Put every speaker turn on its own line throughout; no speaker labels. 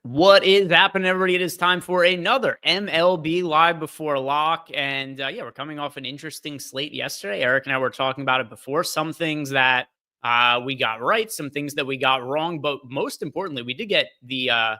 What is happening, everybody? It is time for another MLB Live Before Lock. And yeah, we're coming off an interesting slate yesterday. Eric and I were talking about it before. Some things that we got right, some things that we got wrong. But most importantly, we did get the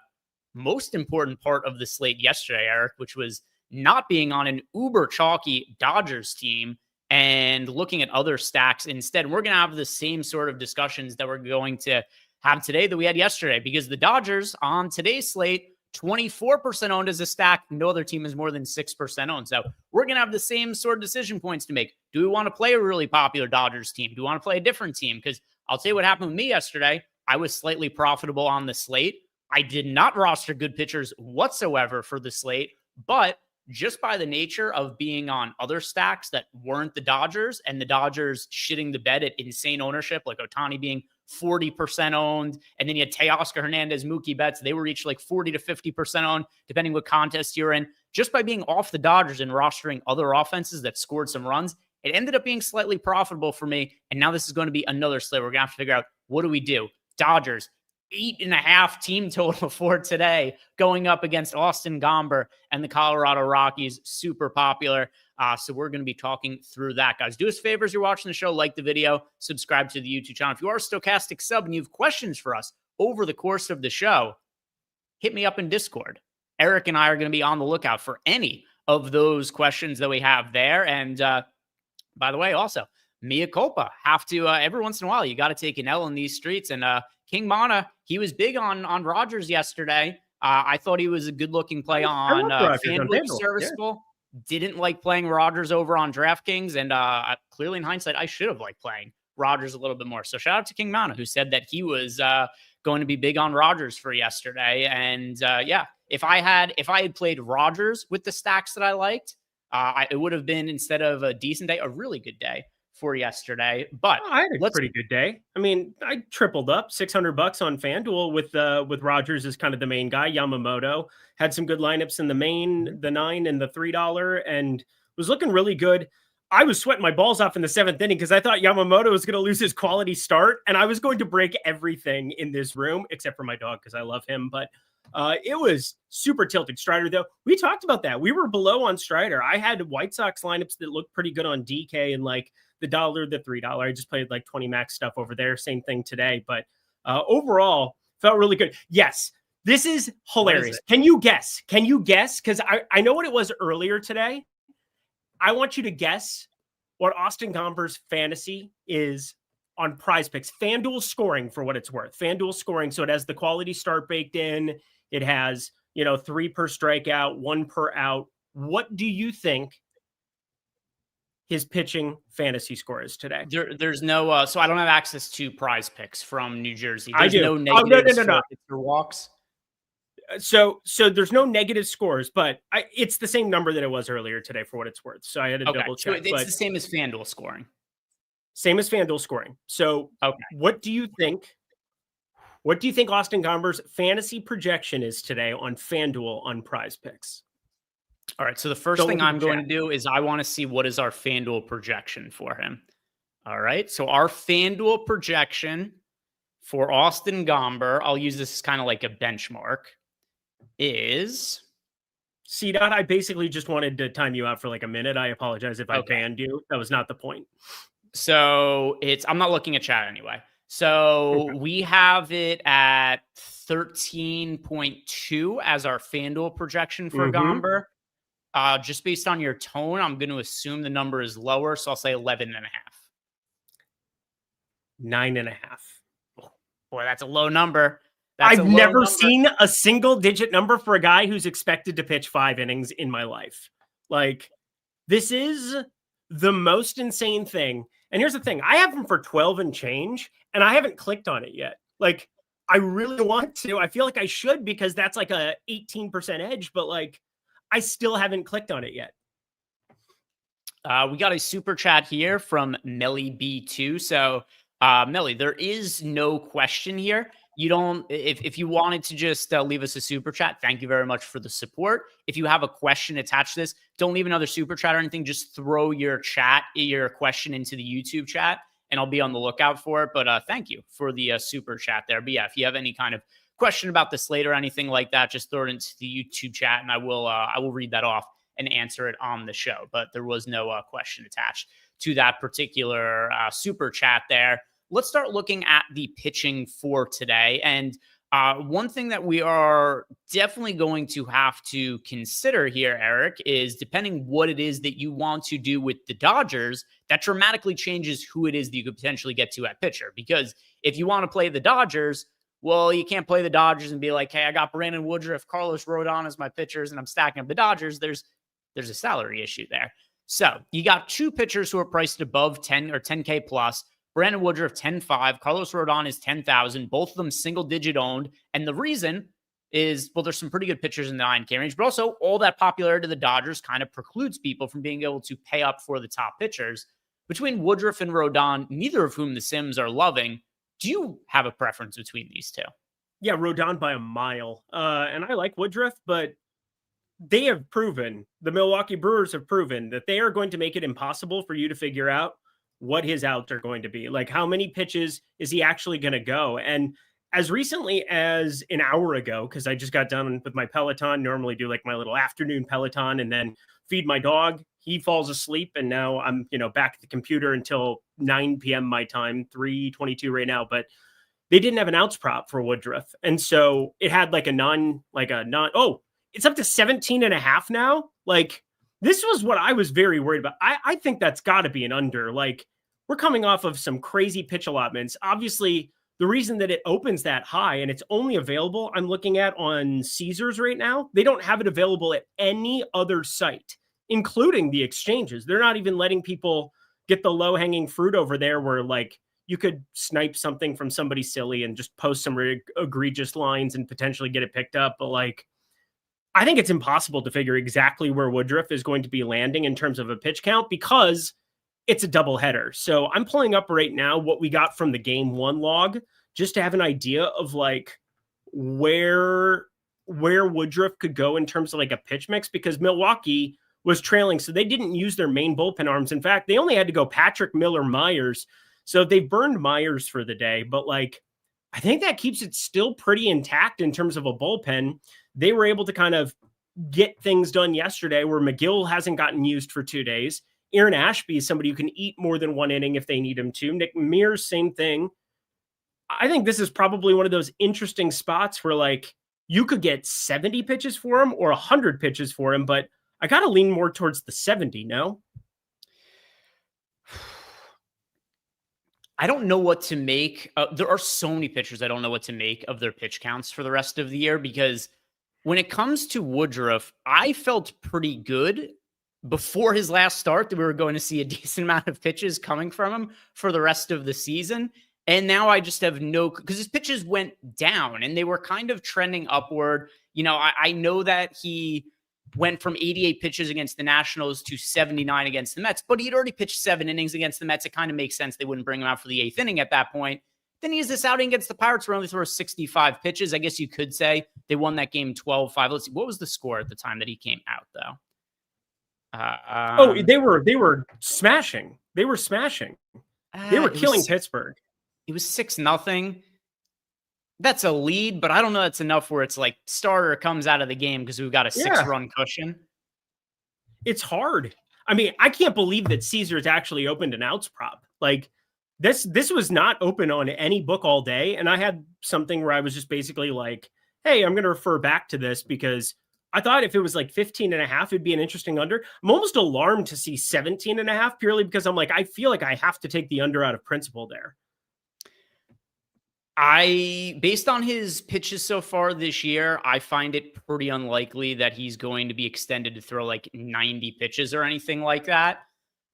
most important part of the slate yesterday, Eric, which was not being on an uber chalky Dodgers team and looking at other stacks instead. We're going to have the same sort of discussions that we're going to have today that we had yesterday, because the Dodgers on today's slate, 24% owned as a stack. No other team is more than 6% owned. So we're going to have the same sort of decision points to make. Do we want to play a really popular Dodgers team? Do we want to play a different team? Because I'll tell you what happened with me yesterday. I was slightly profitable on the slate. I did not roster good pitchers whatsoever for the slate, but just by the nature of being on other stacks that weren't the Dodgers, and the Dodgers shitting the bed at insane ownership, like Ohtani being 40% owned, and then you had Teoscar Hernandez, Mookie Betts, they were each like 40 to 50% owned, depending what contest you're in. Just by being off the Dodgers and rostering other offenses that scored some runs, it ended up being slightly profitable for me. And now this is going to be another slate. We're going to have to figure out, what do we do? Dodgers, 8.5 team total for today, going up against Austin Gomber and the Colorado Rockies. Super popular. So we're going to be talking through that, guys. Do us favors. You're watching the show, like the video, subscribe to the YouTube channel. If you are a Stokastic sub and you have questions for us over the course of the show, hit me up in Discord. Eric and I are going to be on the lookout for any of those questions that we have there. And by the way, also, mea culpa. Have to, every once in a while, you got to take an L in these streets. And King Mana, he was big on Rogers yesterday. I thought he was a good-looking play on FanDuel, serviceable. Yeah. Didn't like playing Rogers over on DraftKings. And clearly, in hindsight, I should have liked playing Rogers a little bit more. So shout out to King Mana, who said that he was going to be big on Rogers for yesterday. And yeah, if I had played Rogers with the stacks that I liked, it would have been, instead of a decent day, a really good day for yesterday. But
I had a pretty good day. I mean, I tripled up $600 on FanDuel with Rogers as kind of the main guy. Yamamoto had some good lineups in the main, the $9 and the $3, and was looking really good. I was sweating my balls off in the 7th inning because I thought Yamamoto was going to lose his quality start, and I was going to break everything in this room except for my dog because I love him. But it was super tilted. Strider, though, we talked about that. We were below on Strider. I had White Sox lineups that looked pretty good on DK and like the $1, the $3. I just played like 20 max stuff over there. Same thing today. But overall, felt really good. Yes, this is hilarious. Can you guess? Because I know what it was earlier today. I want you to guess what Austin Gomber's fantasy is on PrizePicks. FanDuel scoring, for what it's worth. FanDuel scoring. So it has the quality start baked in. It has, 3 per strikeout, 1 per out. What do you think his pitching fantasy score is today?
There's no, so I don't have access to PrizePicks from New Jersey. There's
I do.
No negatives for walks.
So there's no negative scores, but it's the same number that it was earlier today, for what it's worth. So I had to double check.
So it's the same as FanDuel scoring.
Same as FanDuel scoring. So What do you think Austin Gomber's fantasy projection is today on FanDuel on PrizePicks?
All right. So the first thing I'm going to do is I want to see what is our FanDuel projection for him. All right. So our FanDuel projection for Austin Gomber, I'll use this as kind of like a benchmark, is...
C-Dot, I basically just wanted to time you out for like a minute. I apologize if I banned you. That was not the point.
So I'm not looking at chat anyway. So we have it at 13.2 as our FanDuel projection for Gomber. Just based on your tone, I'm going to assume the number is lower. So I'll say 11.5.
9.5.
Boy, that's a low number.
I've never seen a single digit number for a guy who's expected to pitch 5 innings in my life. Like, this is the most insane thing. And here's the thing. I have him for 12 and change, and I haven't clicked on it yet. Like, I really want to. I feel like I should, because that's like a 18% edge, but like, I still haven't clicked on it yet.
We got a super chat here from Melly B2. So, Melly, there is no question here. You don't, if you wanted to just leave us a super chat, thank you very much for the support. If you have a question attached to this, don't leave another super chat or anything. Just throw your question into the YouTube chat, and I'll be on the lookout for it. But thank you for the super chat there. But yeah, if you have any kind of question about the slate or anything like that, just throw it into the YouTube chat and I will read that off and answer it on the show. But there was no question attached to that particular super chat there. Let's start looking at the pitching for today. And one thing that we are definitely going to have to consider here, Eric, is depending what it is that you want to do with the Dodgers, that dramatically changes who it is that you could potentially get to at pitcher. Because if you want to play the Dodgers, well, you can't play the Dodgers and be like, hey, I got Brandon Woodruff, Carlos Rodon as my pitchers, and I'm stacking up the Dodgers. There's a salary issue there. So you got two pitchers who are priced above 10 or 10K plus. Brandon Woodruff, 10.5. Carlos Rodon is 10,000. Both of them single-digit owned. And the reason is, well, there's some pretty good pitchers in the 9K range, but also all that popularity of the Dodgers kind of precludes people from being able to pay up for the top pitchers. Between Woodruff and Rodon, neither of whom the Sims are loving, do you have a preference between these two?
Yeah, Rodon by a mile. And I like Woodruff, but they have proven, the Milwaukee Brewers have proven that they are going to make it impossible for you to figure out what his outs are going to be. Like, how many pitches is he actually going to go? And as recently as an hour ago, because I just got done with my Peloton, normally do like my little afternoon Peloton and then feed my dog. He falls asleep, and now I'm, back at the computer until 9 p.m. my time, 3:22 right now. But they didn't have an outs prop for Woodruff. And so it had it's up to 17.5 now. Like, this was what I was very worried about. I think that's got to be an under. Like, we're coming off of some crazy pitch allotments. Obviously, the reason that it opens that high and it's only available, I'm looking at on Caesars right now, they don't have it available at any other site, including the exchanges. They're not even letting people get the low-hanging fruit over there where, like, you could snipe something from somebody silly and just post some egregious lines and potentially get it picked up. But, like, I think it's impossible to figure exactly where Woodruff is going to be landing in terms of a pitch count because it's a doubleheader. So I'm pulling up right now what we got from the game one log just to have an idea of like where Woodruff could go in terms of like a pitch mix, because Milwaukee was trailing. So they didn't use their main bullpen arms. In fact, they only had to go Patrick, Miller, Myers. So they burned Myers for the day. But like, I think that keeps it still pretty intact in terms of a bullpen. They were able to kind of get things done yesterday where McGill hasn't gotten used for 2 days. Aaron Ashby is somebody who can eat more than one inning if they need him to. Nick Mears, same thing. I think this is probably one of those interesting spots where like you could get 70 pitches for him or 100 pitches for him, but I got to lean more towards the 70, no?
I don't know what to make. There are so many pitchers I don't know what to make of their pitch counts for the rest of the year, because when it comes to Woodruff, I felt pretty good before his last start that we were going to see a decent amount of pitches coming from him for the rest of the season. And now I just have because his pitches went down and they were kind of trending upward. I know that he went from 88 pitches against the Nationals to 79 against the Mets, but he'd already pitched 7 innings against the Mets. It kind of makes sense they wouldn't bring him out for the 8th inning at that point. Then he has this outing against the Pirates where only throws 65 pitches. I guess you could say they won that game 12-5. Let's see. What was the score at the time that he came out, though?
They were smashing. They were smashing. They were killing Pittsburgh.
It was 6-0. That's a lead, but I don't know that's enough where it's like starter comes out of the game because we've got a 6-run cushion.
It's hard. I mean, I can't believe that Caesars actually opened an outs prop. Like, this was not open on any book all day. And I had something where I was just basically like, hey, I'm going to refer back to this because I thought if it was like 15.5, it'd be an interesting under. I'm almost alarmed to see 17.5 purely because I'm like, I feel like I have to take the under out of principle there.
Based on his pitches so far this year, I find it pretty unlikely that he's going to be extended to throw like 90 pitches or anything like that.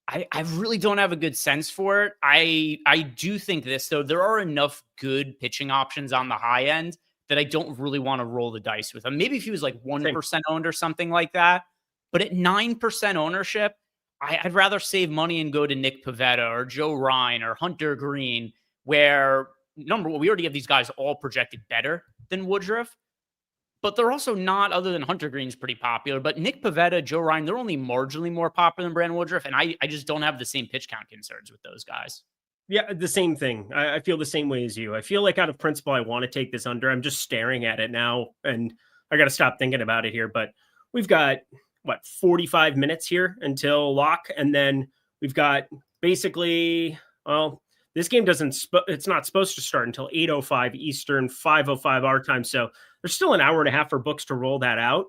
I really don't have a good sense for it. I do think this, though, there are enough good pitching options on the high end that I don't really want to roll the dice with him. Maybe if he was like 1% owned or something like that. But at 9% ownership, I'd rather save money and go to Nick Pivetta or Joe Ryan or Hunter Green, where number one, we already have these guys all projected better than Woodruff, but they're also not, other than Hunter Green's pretty popular, but Nick Pivetta, Joe Ryan, they're only marginally more popular than Brandon Woodruff, and I just don't have the same pitch count concerns with those guys.
Yeah, the same thing. I feel the same way as you. I feel like out of principle, I want to take this under. I'm just staring at it now, and I got to stop thinking about it here. But we've got, 45 minutes here until lock. And then we've got basically, well, this game it's not supposed to start until 8:05 Eastern, 5:05 our time. So there's still an hour and a half for books to roll that out.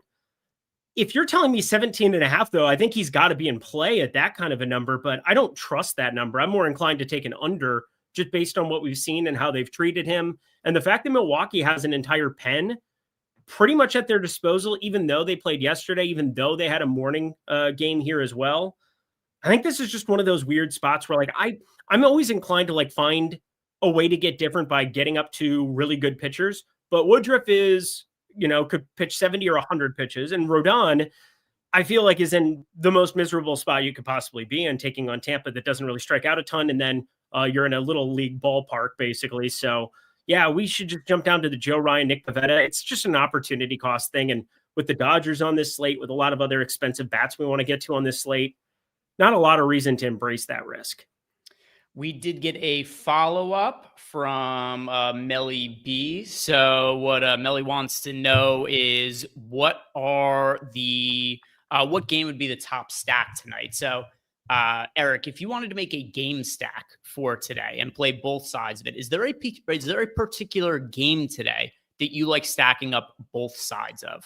If you're telling me 17.5, though, I think he's got to be in play at that kind of a number, but I don't trust that number. I'm more inclined to take an under just based on what we've seen and how they've treated him. And the fact that Milwaukee has an entire pen pretty much at their disposal, even though they played yesterday, even though they had a morning game here as well. I think this is just one of those weird spots where I'm always inclined to find a way to get different by getting up to really good pitchers. But Woodruff is, could pitch 70 or 100 pitches. And Rodon, I feel like, is in the most miserable spot you could possibly be in, taking on Tampa that doesn't really strike out a ton. And then you're in a little league ballpark, basically. So, yeah, we should just jump down to the Joe Ryan, Nick Pivetta. It's just an opportunity cost thing. And with the Dodgers on this slate, with a lot of other expensive bats we want to get to on this slate, not a lot of reason to embrace that risk.
We did get a follow-up from Melly B. So what Melly wants to know is what game would be the top stack tonight? So Eric, if you wanted to make a game stack for today and play both sides of it, is there a particular game today that you like stacking up both sides of?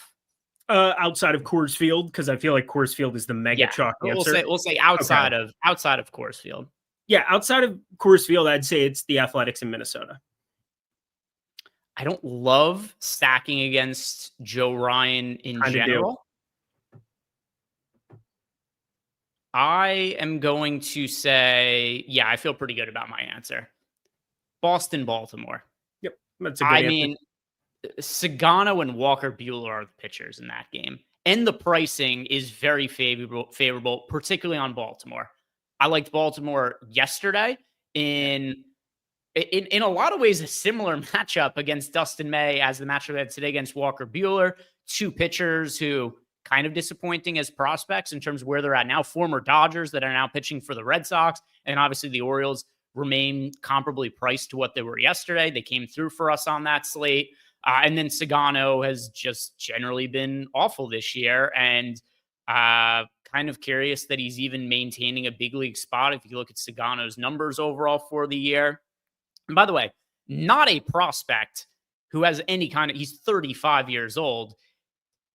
Outside of Coors Field, because I feel like Coors Field is the mega chalk answer.
We'll say outside of Coors Field.
Yeah, outside of Coors Field, I'd say it's the Athletics in Minnesota.
I don't love stacking against Joe Ryan in general. I am going to say, yeah, I feel pretty good about my answer. Boston, Baltimore.
Yep, that's a good answer. I mean,
Sagano and Walker Buehler are the pitchers in that game. And the pricing is very favorable, particularly on Baltimore. I liked Baltimore yesterday in a lot of ways, a similar matchup against Dustin May as the matchup they had today against Walker Buehler. Two pitchers who kind of disappointing as prospects in terms of where they're at now. Former Dodgers that are now pitching for the Red Sox. And obviously the Orioles remain comparably priced to what they were yesterday. They came through for us on that slate. And then Sagano has just generally been awful this year. And kind of curious that he's even maintaining a big league spot if you look at Sagano's numbers overall for the year. And by the way, not a prospect who has any kind of, he's 35 years old.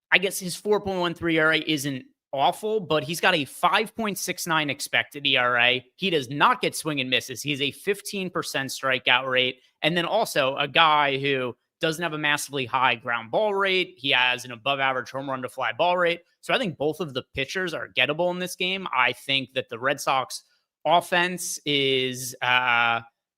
I guess his 4.13 ERA isn't awful, but he's got a 5.69 expected ERA. He does not get swing and misses. He has a 15% strikeout rate. And then also a guy who doesn't have a massively high ground ball rate. He has an above average home run to fly ball rate. So I think both of the pitchers are gettable in this game. I think that the Red Sox offense is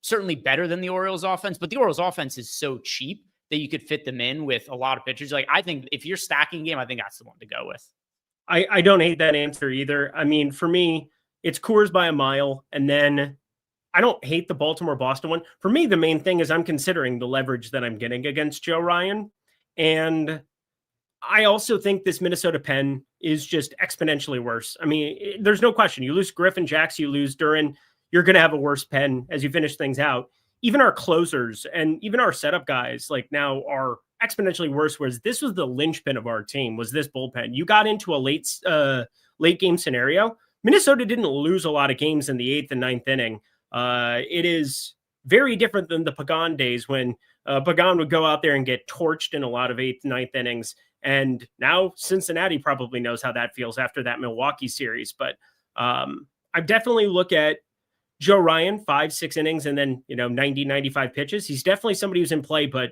certainly better than the Orioles offense, but the Orioles offense is so cheap that you could fit them in with a lot of pitchers. I think if you're stacking game, I think that's the one to go with.
I don't hate that answer either. I mean, for me, it's Coors by a mile. And then I don't hate the Baltimore-Boston one. For me, the main thing is I'm considering the leverage that I'm getting against Joe Ryan. And I also think this Minnesota pen is just exponentially worse. I mean, there's no question. You lose Griffin, Jax, you lose Duran, you're going to have a worse pen as you finish things out. Even our closers and even our setup guys now are exponentially worse, whereas this was the linchpin of our team, was this bullpen. You got into a late game scenario. Minnesota didn't lose a lot of games in the 8th and 9th inning. It is very different than the Pagan days when Pagan would go out there and get torched in a lot of 8th, 9th innings. And now Cincinnati probably knows how that feels after that Milwaukee series. But I definitely look at Joe Ryan, 5-6 innings, and then, 90, 95 pitches. He's definitely somebody who's in play, but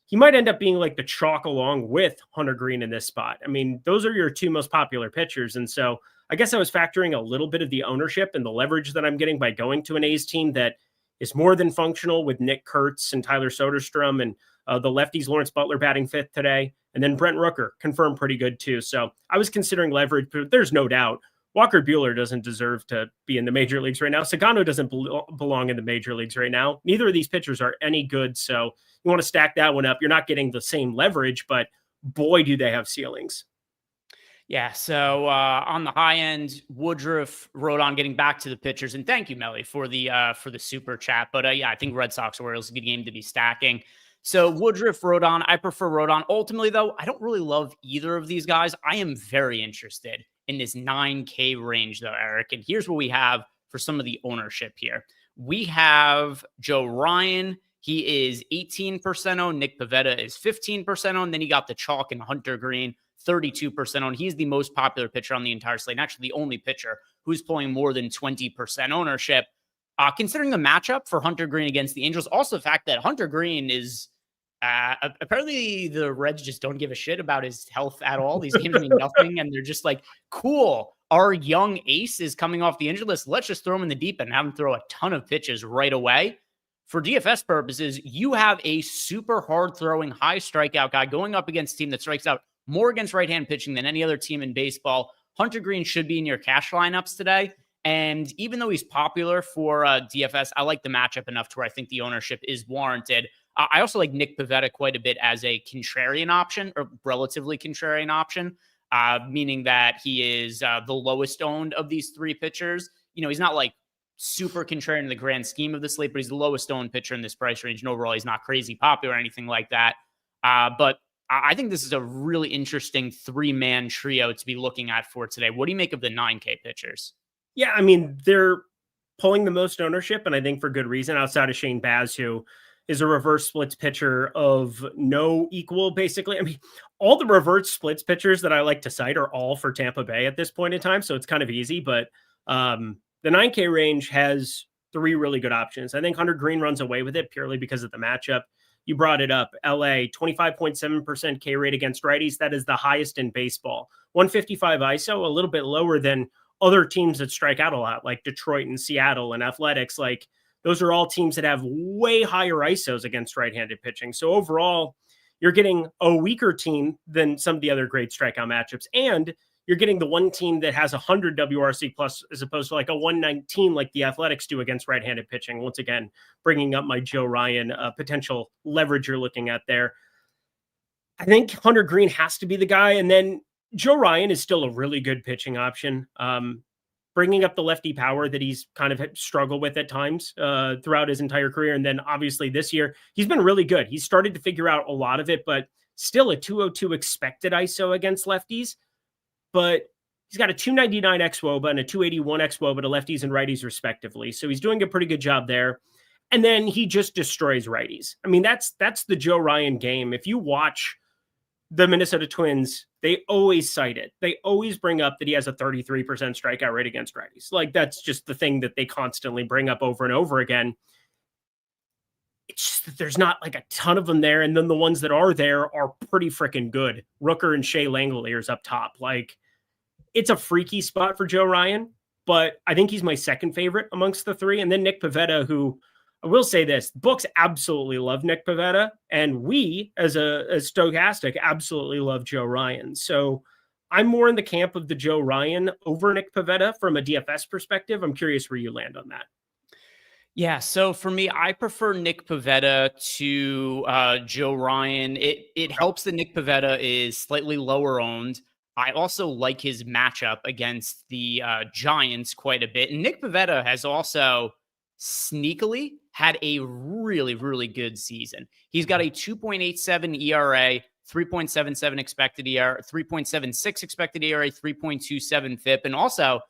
he might end up being like the chalk along with Hunter Green in this spot. I mean, those are your two most popular pitchers. And so I guess I was factoring a little bit of the ownership and the leverage that I'm getting by going to an A's team that is more than functional with Nick Kurtz and Tyler Soderstrom and the lefties, Lawrence Butler batting 5th today. And then Brent Rooker confirmed pretty good too. So I was considering leverage, but there's no doubt Walker Buehler doesn't deserve to be in the major leagues right now. Sagano doesn't belong in the major leagues right now. Neither of these pitchers are any good. So you want to stack that one up. You're not getting the same leverage, but boy, do they have ceilings.
Yeah, so on the high end, Woodruff, Rodon getting back to the pitchers, and thank you, Melly, for the super chat. But yeah, I think Red Sox Orioles is a good game to be stacking. So Woodruff, Rodon, I prefer Rodon. Ultimately, though, I don't really love either of these guys. I am very interested in this 9K range, though, Eric. And here's what we have for some of the ownership here. We have Joe Ryan. He is 18% owned. Nick Pivetta is 15% owned. Then you got the chalk and Hunter Green, 32% owned. He's the most popular pitcher on the entire slate, and actually the only pitcher who's pulling more than 20% ownership. Considering the matchup for Hunter Green against the Angels, also the fact that Hunter Green is apparently the Reds just don't give a shit about his health at all. These games mean nothing, and they're just like, cool, our young ace is coming off the injured list. Let's just throw him in the deep end and have him throw a ton of pitches right away. For DFS purposes, you have a super hard-throwing, high strikeout guy going up against a team that strikes out more against right-hand pitching than any other team in baseball. Hunter Green should be in your cash lineups today. And even though he's popular for DFS, I like the matchup enough to where I think the ownership is warranted. I also like Nick Pivetta quite a bit as a contrarian option, or relatively contrarian option, meaning that he is the lowest owned of these three pitchers. You know, he's not like super contrarian in the grand scheme of the slate, but he's the lowest owned pitcher in this price range. And overall, he's not crazy popular or anything like that. But I think this is a really interesting three-man trio to be looking at for today. What do you make of the 9K pitchers?
Yeah, I mean, they're pulling the most ownership, and I think for good reason, outside of Shane Baz, who is a reverse splits pitcher of no equal, basically. I mean, all the reverse splits pitchers that I like to cite are all for Tampa Bay at this point in time, so it's kind of easy. But the 9K range has three really good options. I think Hunter Green runs away with it purely because of the matchup. You brought it up. LA, 25.7% K rate against righties. That is the highest in baseball. 155 ISO, a little bit lower than other teams that strike out a lot, like Detroit and Seattle and Athletics. Like, those are all teams that have way higher ISOs against right-handed pitching. So overall, you're getting a weaker team than some of the other great strikeout matchups. And you're getting the one team that has 100 WRC plus as opposed to like a 119 like the Athletics do against right-handed pitching. Once again, bringing up my Joe Ryan potential leverage you're looking at there. I think Hunter Green has to be the guy. And then Joe Ryan is still a really good pitching option. Bringing up the lefty power that he's kind of struggled with at times throughout his entire career. And then obviously this year, he's been really good. He's started to figure out a lot of it, but still a 202 expected ISO against lefties. But he's got a 299 xWOBA and a 281 xWOBA to lefties and righties respectively. So he's doing a pretty good job there. And then he just destroys righties. I mean, that's the Joe Ryan game. If you watch the Minnesota Twins, they always cite it. They always bring up that he has a 33% strikeout rate against righties. Like, that's just the thing that they constantly bring up over and over again. It's just that there's not like a ton of them there. And then the ones that are there are pretty freaking good. Rooker and Shea Langoliers up top. Like, it's a freaky spot for Joe Ryan, but I think he's my second favorite amongst the three. And then Nick Pivetta, who, I will say this, books absolutely love Nick Pivetta, and we, as Stokastic, absolutely love Joe Ryan. So I'm more in the camp of the Joe Ryan over Nick Pivetta from a DFS perspective. I'm curious where you land on that.
Yeah, so for me, I prefer Nick Pivetta to Joe Ryan. It helps that Nick Pivetta is slightly lower owned. I also like his matchup against the Giants quite a bit. And Nick Pivetta has also sneakily had a really, really good season. He's got a 2.87 ERA, 3.77 expected ERA, 3.76 expected ERA, 3.27 FIP. And also,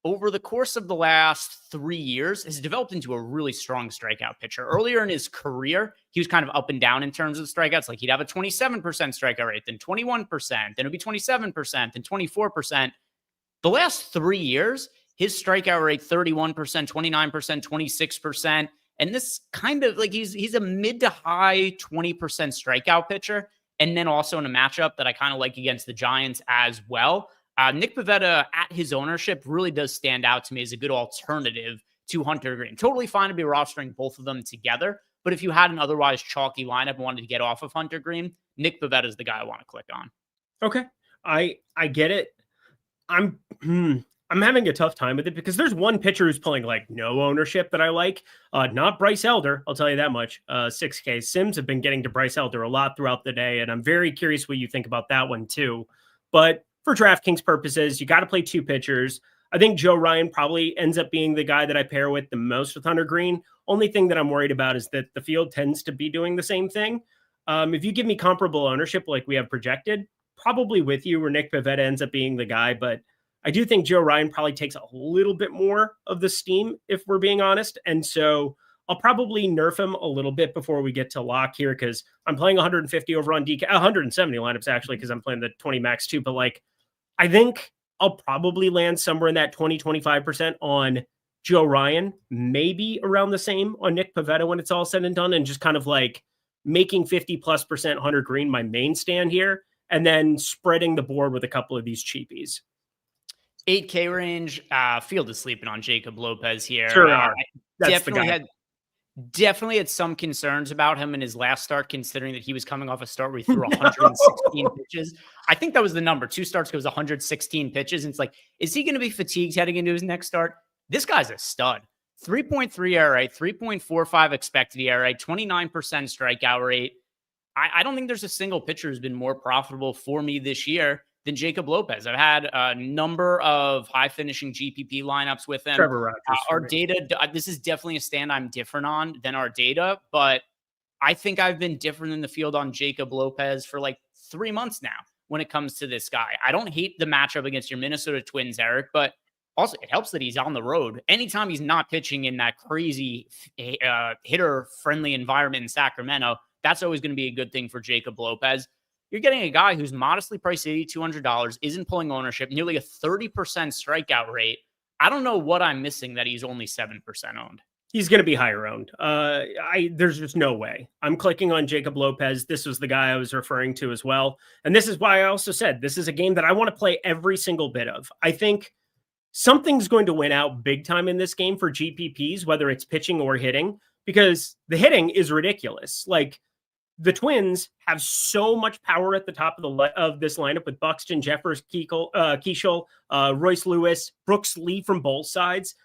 over the course of the last 3 years, has developed into a really strong strikeout pitcher. Earlier in his career, he was kind of up and down in terms of strikeouts. Like, he'd have a 27% strikeout rate, then 21%, then it'd be 27%, then 24%. The last 3 years, his strikeout rate, 31%, 29%, 26%. And this kind of like he's a mid to high 20% strikeout pitcher. And then also in a matchup that I kind of like against the Giants as well. Nick Pivetta at his ownership really does stand out to me as a good alternative to Hunter Green. Totally fine to be rostering both of them together. But if you had an otherwise chalky lineup and wanted to get off of Hunter Green, Nick Pivetta is the guy I want to click on.
Okay. I get it. I'm having a tough time with it because there's one pitcher who's pulling like no ownership that I like. Not Bryce Elder, I'll tell you that much. 6K Sims have been getting to Bryce Elder a lot throughout the day, and I'm very curious what you think about that one too. But for DraftKings purposes, you got to play 2 pitchers. I think Joe Ryan probably ends up being the guy that I pair with the most with Hunter Green. Only thing that I'm worried about is that the field tends to be doing the same thing. If you give me comparable ownership like we have projected, probably with you where Nick Pivetta ends up being the guy. But I do think Joe Ryan probably takes a little bit more of the steam, if we're being honest. And so I'll probably nerf him a little bit before we get to lock here, because I'm playing 150 over on DK, 170 lineups actually, because I'm playing the 20 max too. But like, I think I'll probably land somewhere in that 20-25% on Joe Ryan, maybe around the same on Nick Pivetta when it's all said and done, and just kind of like making 50+% Hunter Green my main stand here, and then spreading the board with a couple of these cheapies.
8K range, field is sleeping on Jacob Lopez here.
Sure are.
Definitely had some concerns about him in his last start, considering that he was coming off a start where he threw 116 pitches. I think that was the number. 2 starts goes 116 pitches. And it's like, is he going to be fatigued heading into his next start? This guy's a stud. 3.3 ERA, 3.45 expected ERA, 29% strikeout rate. I don't think there's a single pitcher who's been more profitable for me this year than Jacob Lopez. I've had a number of high finishing GPP lineups with him.
Trevor Rogers.
Our data, this is definitely a stand I'm different on than our data, but I think I've been different in the field on Jacob Lopez for like 3 months now when it comes to this guy. I don't hate the matchup against your Minnesota Twins, Eric, but also it helps that he's on the road. Anytime he's not pitching in that crazy hitter-friendly environment in Sacramento, that's always going to be a good thing for Jacob Lopez. You're getting a guy who's modestly priced $8,200, isn't pulling ownership, nearly a 30% strikeout rate. I don't know what I'm missing that he's only 7% owned.
He's going to be higher owned. There's just no way. I'm clicking on Jacob Lopez. This was the guy I was referring to as well. And this is why I also said this is a game that I want to play every single bit of. I think something's going to win out big time in this game for GPPs, whether it's pitching or hitting, because the hitting is ridiculous. Like, the Twins have so much power at the top of this lineup with Buxton, Jeffers, Keishel, Royce Lewis, Brooks Lee from both sides.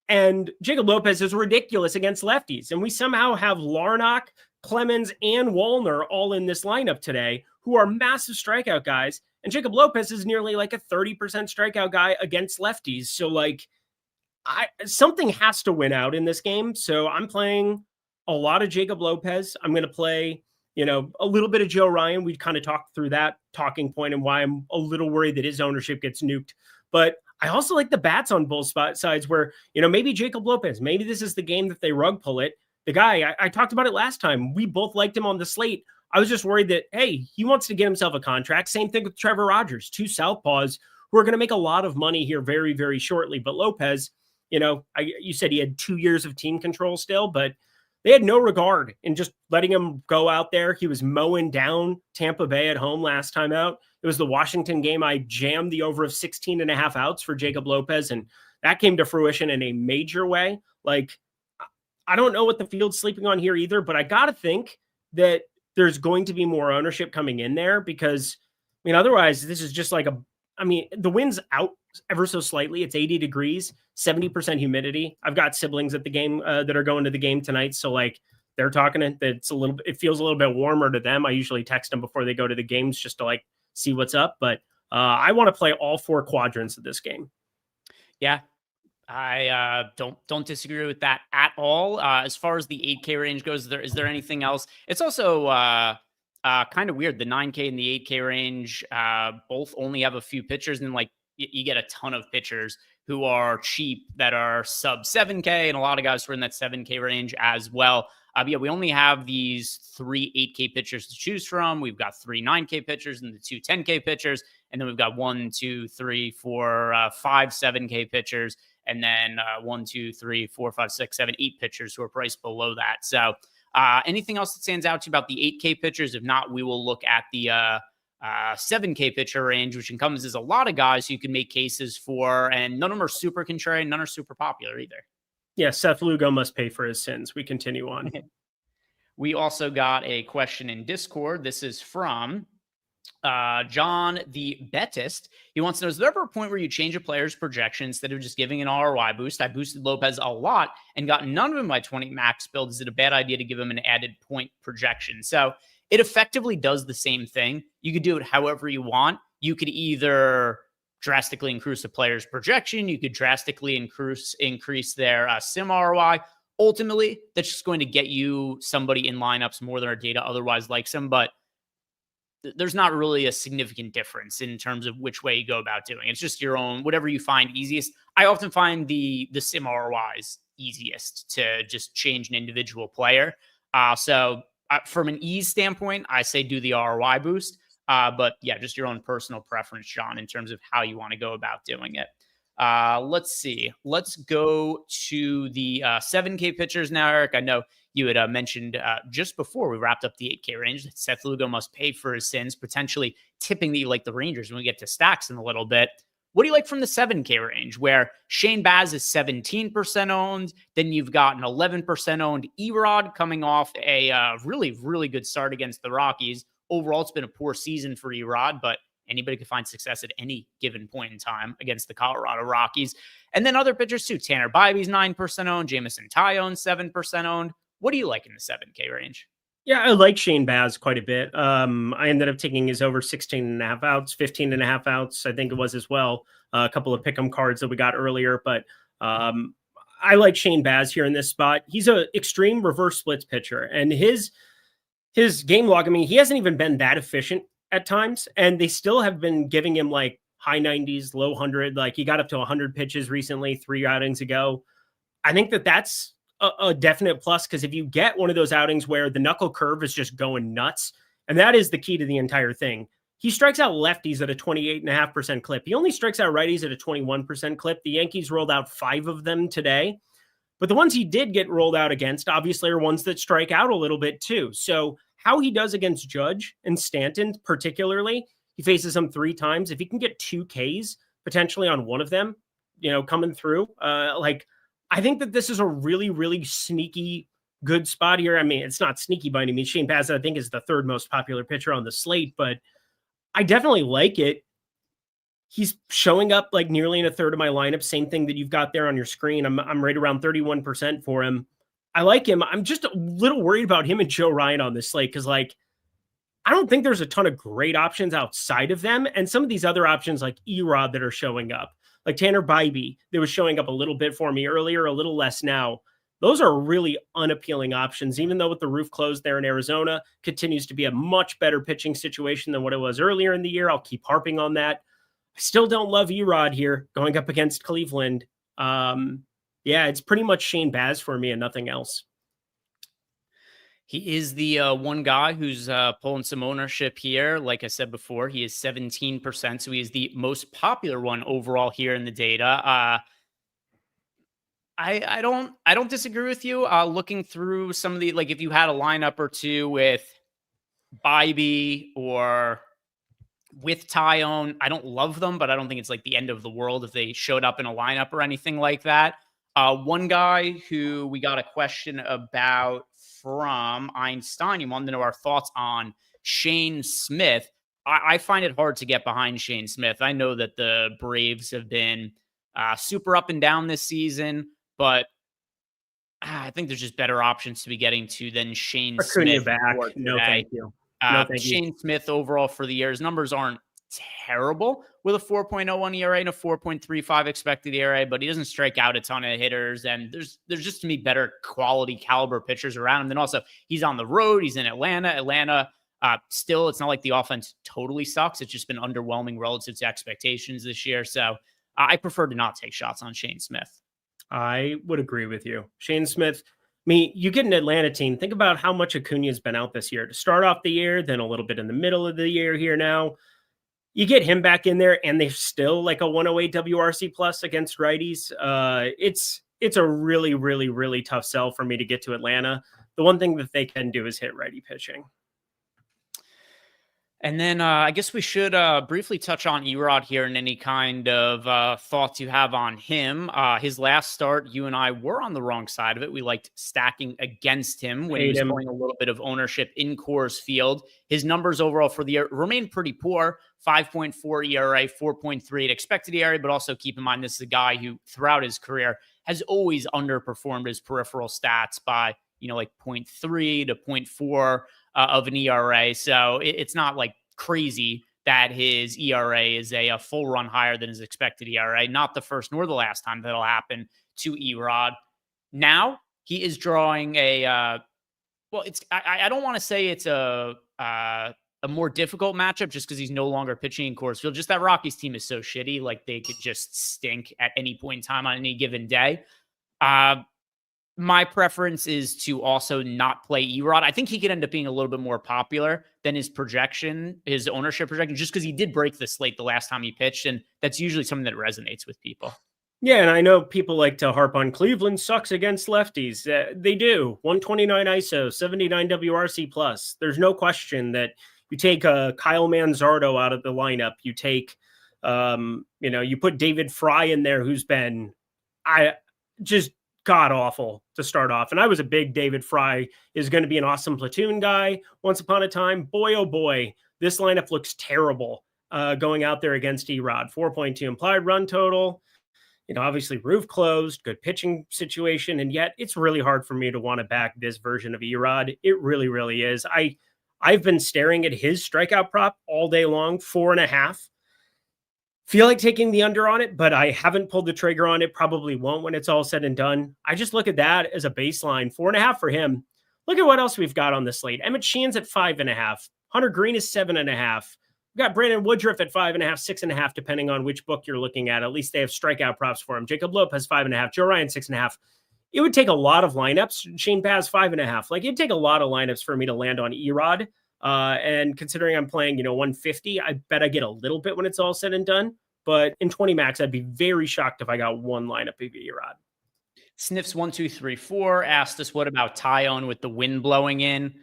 And Jacob Lopez is ridiculous against lefties. And we somehow have Larnach, Clemens, and Wallner all in this lineup today, who are massive strikeout guys. And Jacob Lopez is nearly like a 30% strikeout guy against lefties. So like, something has to win out in this game. So I'm playing a lot of Jacob Lopez. I'm going to play, a little bit of Joe Ryan. We kind of talked through that talking point and why I'm a little worried that his ownership gets nuked. But I also like the bats on both sides where, maybe Jacob Lopez, maybe this is the game that they rug pull it. The guy, I talked about it last time. We both liked him on the slate. I was just worried that, hey, he wants to get himself a contract. Same thing with Trevor Rogers, 2 southpaws who are going to make a lot of money here very, very shortly. But Lopez, you said he had 2 years of team control still, but they had no regard in just letting him go out there. He was mowing down Tampa Bay at home last time out. It was the Washington game. I jammed the over of 16.5 outs for Jacob Lopez, and that came to fruition in a major way. Like, I don't know what the field's sleeping on here either, but I got to think that there's going to be more ownership coming in there because, otherwise this is just like the wind's out ever so slightly. It's 80 degrees, 70% humidity. I've got siblings at the game that are going to the game tonight. So like they're talking, it feels a little bit warmer to them. I usually text them before they go to the games just to like see what's up. But I want to play all 4 quadrants of this game. Yeah.
I don't disagree with that at all. As far as the 8K range goes, is there anything else? It's also kind of weird. The 9K and the 8K range both only have a few pitchers, and like you get a ton of pitchers who are cheap that are sub 7K, and a lot of guys who are in that 7K range as well. We only have these 3 8K pitchers to choose from. We've got 3 9K pitchers and the 2 10K pitchers, and then we've got 1, 2, 3, 4, 5 7K pitchers. And then 1, 2, 3, 4, 5, 6, 7, 8 pitchers who are priced below that. So anything else that stands out to you about the 8K pitchers? If not, we will look at the 7K pitcher range, which encompasses a lot of guys who you can make cases for. And none of them are super contrarian. None are super popular either.
Yeah, Seth Lugo must pay for his sins. We continue on.
We also got a question in Discord. This is from John the Bettist. He wants to know, is there ever a point where you change a player's projection instead of just giving an ROI boost? I boosted Lopez a lot and got none of him by 20 max build. Is it a bad idea to give him an added point projection? So it effectively does the same thing. You could do it however you want. you could either drastically increase the player's projection, you could drastically increase their sim ROI. Ultimately, that's just going to get you somebody in lineups more than our data otherwise likes them, but there's not really a significant difference in terms of which way you go about doing it. It's just your own, whatever you find easiest. I often find the sim ROIs easiest to just change an individual player. So from an ease standpoint, I say do the ROI boost. But yeah, just your own personal preference, John, in terms of how you want to go about doing it. Let's see. Let's go to the 7K pitchers now, Eric. I know you had mentioned just before we wrapped up the 8K range that Seth Lugo must pay for his sins, potentially tipping that you like the Rangers when we get to stacks in a little bit. What do you like from the 7K range where Shane Baz is 17% owned? Then you've got an 11% owned Erod coming off a really, really good start against the Rockies. Overall, it's been a poor season for Erod, but anybody can find success at any given point in time against the Colorado Rockies. And then other pitchers too. Tanner Bybee's 9% owned. Jamison Tyone 7% owned. What do you like in the 7K range?
Yeah, I like Shane Baz quite a bit. I ended up taking his over 16.5 outs, 15.5 outs, I think it was as well. A couple of pick'em cards that we got earlier, but I like Shane Baz here in this spot. He's an extreme reverse splits pitcher, and his game log, I mean, he hasn't even been that efficient at times, and they still have been giving him like high 90s, low 100. Like he got up to 100 pitches recently, 3 outings ago. I think that's a definite plus, because if you get one of those outings where the knuckle curve is just going nuts, and that is the key to the entire thing. He strikes out lefties at a 28.5% clip. He only strikes out righties at a 21% clip. The Yankees rolled out 5 of them today, but the ones he did get rolled out against obviously are ones that strike out a little bit too. So how he does against Judge and Stanton, particularly, he faces them 3 times. If he can get 2 Ks potentially on one of them, coming through, I think that this is a really, really sneaky good spot here. I mean, it's not sneaky by any means. Shane Baz, I think, is the 3rd most popular pitcher on the slate, but I definitely like it. He's showing up like nearly in a third of my lineup. Same thing that you've got there on your screen. I'm right around 31% for him. I like him. I'm just a little worried about him and Joe Ryan on this slate, because I don't think there's a ton of great options outside of them. And some of these other options like Erod that are showing up, like Tanner Bybee, that was showing up a little bit for me earlier, a little less now. Those are really unappealing options, even though with the roof closed there in Arizona, continues to be a much better pitching situation than what it was earlier in the year. I'll keep harping on that. I still don't love Erod here going up against Cleveland. Yeah, it's pretty much Shane Baz for me and nothing else.
He is the one guy who's pulling some ownership here. Like I said before, he is 17%. So he is the most popular one overall here in the data. I don't disagree with you. Looking through some of the, like if you had a lineup or two with Bybee or with Tyone, I don't love them, but I don't think it's like the end of the world if they showed up in a lineup or anything like that. One guy who we got a question about from Einstein, he wanted to know our thoughts on Shane Smith. I find it hard to get behind Shane Smith. I know that the Braves have been super up and down this season, but I think there's just better options to be getting to than Shane Smith.
Back. No, thank you. No, thank
Shane
you.
Smith overall for the year, his numbers aren't terrible with a 4.01 ERA and a 4.35 expected ERA, but he doesn't strike out a ton of hitters. And there's just to me better quality caliber pitchers around him. Then also he's on the road. He's in Atlanta. Still, it's not like the offense totally sucks. It's just been underwhelming relative to expectations this year. So I prefer to not take shots on Shane Smith.
I would agree with you. Shane Smith, I mean, you get an Atlanta team. Think about how much Acuna has been out this year to start off the year, then a little bit in the middle of the year here now. You get him back in there, and they're still like a 108 WRC plus against righties. It's a really, really, really tough sell for me to get to Atlanta. The one thing that they can do is hit righty pitching.
And then I guess we should briefly touch on Erod here and any kind of thoughts you have on him. His last start, you and I were on the wrong side of it. We liked stacking against him when he was pulling a little bit of ownership in Coors Field. His numbers overall for the year remain pretty poor. 5.4 ERA, 4.3 expected ERA, but also keep in mind this is a guy who throughout his career has always underperformed his peripheral stats by, like 0.3 to 0.4 of an ERA. So it's not like crazy that his ERA is a full run higher than his expected ERA. Not the first nor the last time that'll happen to Erod. Now he is drawing I don't want to say it's a more difficult matchup just because he's no longer pitching in Coors Field. Just that Rockies team is so shitty, like they could just stink at any point in time on any given day. My preference is to also not play Erod. I think he could end up being a little bit more popular than his projection, his ownership projection, just because he did break the slate the last time he pitched, and that's usually something that resonates with people.
Yeah, and I know people like to harp on Cleveland sucks against lefties. They do. 129 ISO, 79 WRC plus. There's no question that you take Kyle Manzardo out of the lineup. You take, you put David Fry in there, who's been just god awful to start off. And I was a big David Fry is going to be an awesome platoon guy once upon a time. Boy, oh boy, this lineup looks terrible going out there against Erod. 4.2 implied run total. Obviously roof closed, good pitching situation. And yet it's really hard for me to want to back this version of Erod. It really, really is. I've been staring at his strikeout prop all day long, 4.5. Feel like taking the under on it, but I haven't pulled the trigger on it. Probably won't when it's all said and done. I just look at that as a baseline, 4.5 for him. Look at what else we've got on the slate. Emmett Sheehan's at 5.5. Hunter Green is 7.5. We've got Brandon Woodruff at 5.5, 6.5, depending on which book you're looking at. At least they have strikeout props for him. Jacob Lopez, 5.5. Joe Ryan, 6.5. It would take a lot of lineups. Shane Paz, 5.5. Like, it'd take a lot of lineups for me to land on Erod. And considering I'm playing, 150, I bet I get a little bit when it's all said and done. But in 20 max, I'd be very shocked if I got one lineup of Erod.
Sniffs1234 asked us, what about Tyone with the wind blowing in?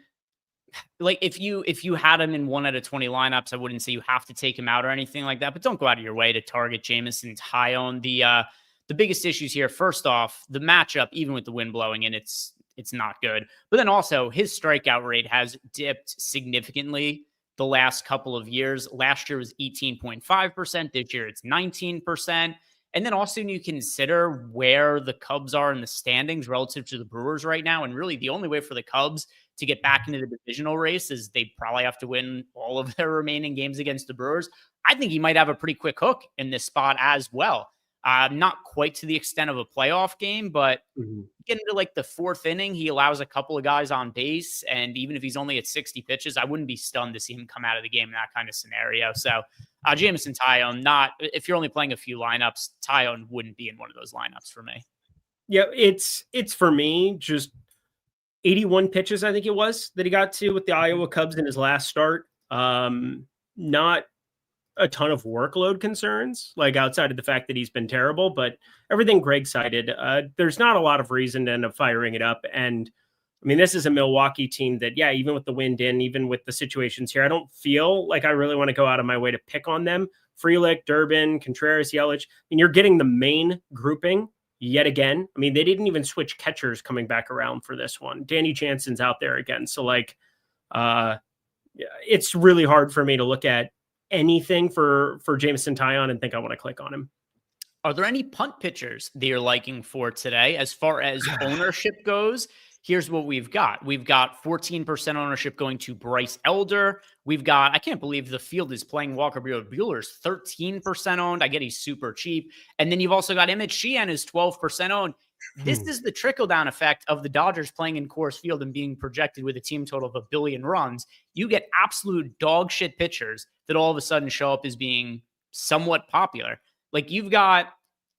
Like, if you had him in 1 out of 20 lineups, I wouldn't say you have to take him out or anything like that, but don't go out of your way to target Jameson Tyone. The biggest issues here, first off, the matchup, even with the wind blowing in, it's not good. But then also his strikeout rate has dipped significantly the last couple of years. Last year was 18.5%. This year it's 19%. And then also when you consider where the Cubs are in the standings relative to the Brewers right now, and really the only way for the Cubs to get back into the divisional race is they probably have to win all of their remaining games against the Brewers. I think he might have a pretty quick hook in this spot as well. Not quite to the extent of a playoff game, but get into like the 4th inning, he allows a couple of guys on base. And even if he's only at 60 pitches, I wouldn't be stunned to see him come out of the game in that kind of scenario. So Jameson Tyone, if you're only playing a few lineups, Tyone wouldn't be in one of those lineups for me.
Yeah, it's for me just 81 pitches, I think it was, that he got to with the Iowa Cubs in his last start. Not a ton of workload concerns, like outside of the fact that he's been terrible, but everything Greg cited, there's not a lot of reason to end up firing it up. And I mean, this is a Milwaukee team that, yeah, even with the wind in, even with the situations here, I don't feel like I really want to go out of my way to pick on them. Frelick, Durbin, Contreras, Yelich. I mean, you're getting the main grouping yet again. I mean, they didn't even switch catchers coming back around for this one. Danny Jansen's out there again. So like, it's really hard for me to look at anything for Jameson Tyone and think I want to click on him.
Are there any punt pitchers that you're liking for today? As far as ownership goes, here's what we've got. We've got 14% ownership going to Bryce Elder. We've got, I can't believe the field is playing Walker Buehler's 13% owned. I get he's super cheap. And then you've also got Emmett Sheehan is 12% owned. This is the trickle-down effect of the Dodgers playing in Coors Field and being projected with a team total of 1 billion runs. You get absolute dog shit pitchers that all of a sudden show up as being somewhat popular. Like, you've got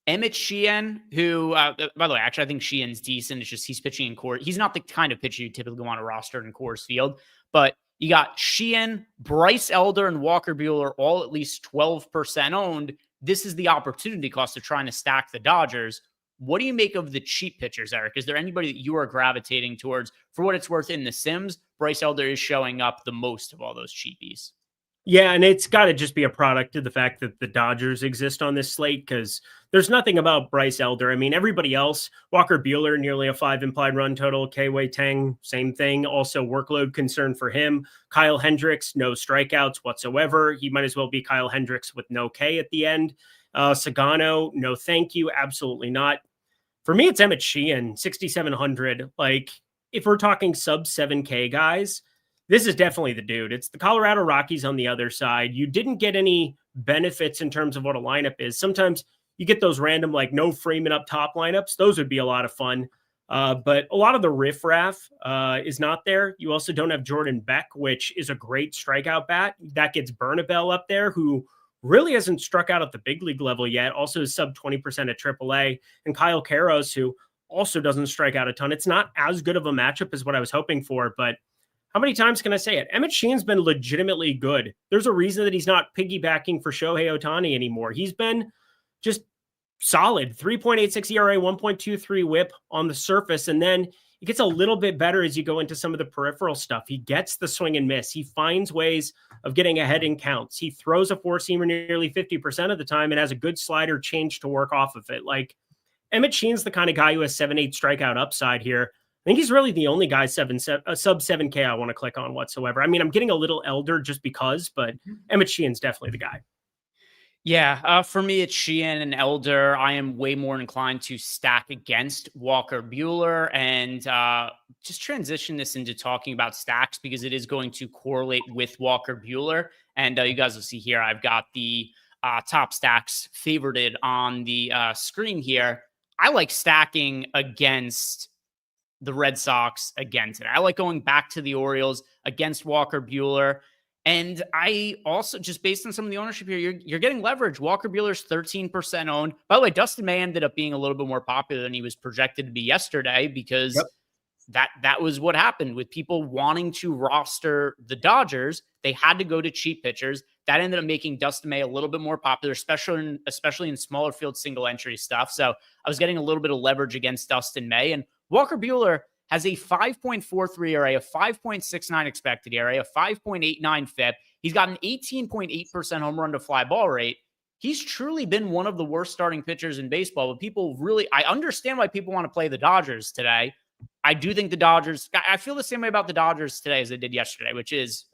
Emmett Sheehan, who, by the way, actually, I think Sheehan's decent. It's just he's pitching in Coors. He's not the kind of pitcher you typically want to roster in Coors Field. But you got Sheehan, Bryce Elder, and Walker Buehler all at least 12% owned. This is the opportunity cost of trying to stack the Dodgers. What do you make of the cheap pitchers, Eric? Is there anybody that you are gravitating towards? For what it's worth in the Sims, Bryce Elder is showing up the most of all those cheapies.
Yeah, and it's got to just be a product of the fact that the Dodgers exist on this slate, because there's nothing about Bryce Elder. I mean, everybody else, Walker Buehler, nearly a 5 implied run total. K-Wei Tang, same thing. Also workload concern for him. Kyle Hendricks, no strikeouts whatsoever. He might as well be Kyle Hendricks with no K at the end. Sagano, no thank you. Absolutely not. For me, it's Emmett Sheehan, 6,700. Like, if we're talking sub 7K guys, this is definitely the dude. It's the Colorado Rockies on the other side. You didn't get any benefits in terms of what a lineup is. Sometimes you get those random, like no Freeman up top lineups. Those would be a lot of fun. But a lot of the riffraff is not there. You also don't have Jordan Beck, which is a great strikeout bat. That gets Bernabel up there, who really hasn't struck out at the big league level yet. Also is sub 20% at AAA. And Kyle Karros, who also doesn't strike out a ton. It's not as good of a matchup as what I was hoping for, but how many times can I say it? Emmett Sheehan's been legitimately good. There's a reason that he's not piggybacking for Shohei Ohtani anymore. He's been just solid. 3.86 ERA, 1.23 whip on the surface. And then it gets a little bit better as you go into some of the peripheral stuff. He gets the swing and miss. He finds ways of getting ahead in counts. He throws a four-seamer nearly 50% of the time and has a good slider change to work off of it. Like, Emmett Sheehan's the kind of guy who has 7-8 strikeout upside here. I think he's really the only guy sub 7K I want to click on whatsoever. I mean, I'm getting a little elder just because, but Emmett Sheehan's definitely the guy.
Yeah, for me, it's Sheehan and Elder. I am way more inclined to stack against Walker Buehler and just transition this into talking about stacks because it is going to correlate with Walker Buehler. And you guys will see here, I've got the top stacks favorited on the screen here. I like stacking against the Red Sox again today. I like going back to the Orioles against Walker Buehler. And I also, just based on some of the ownership here, you're getting leverage. Walker Buehler's 13% owned. By the way, Dustin May ended up being a little bit more popular than he was projected to be yesterday because that was what happened with people wanting to roster the Dodgers. They had to go to cheap pitchers. That ended up making Dustin May a little bit more popular, especially in smaller field single entry stuff. So I was getting a little bit of leverage against Dustin May. And Walker Buehler has a 5.43 ERA, a 5.69 expected ERA, a 5.89 FIP. He's got an 18.8% home run to fly ball rate. He's truly been one of the worst starting pitchers in baseball, but people really, I understand why people want to play the Dodgers today. I do think the Dodgers, I feel the same way about the Dodgers today as I did yesterday, which is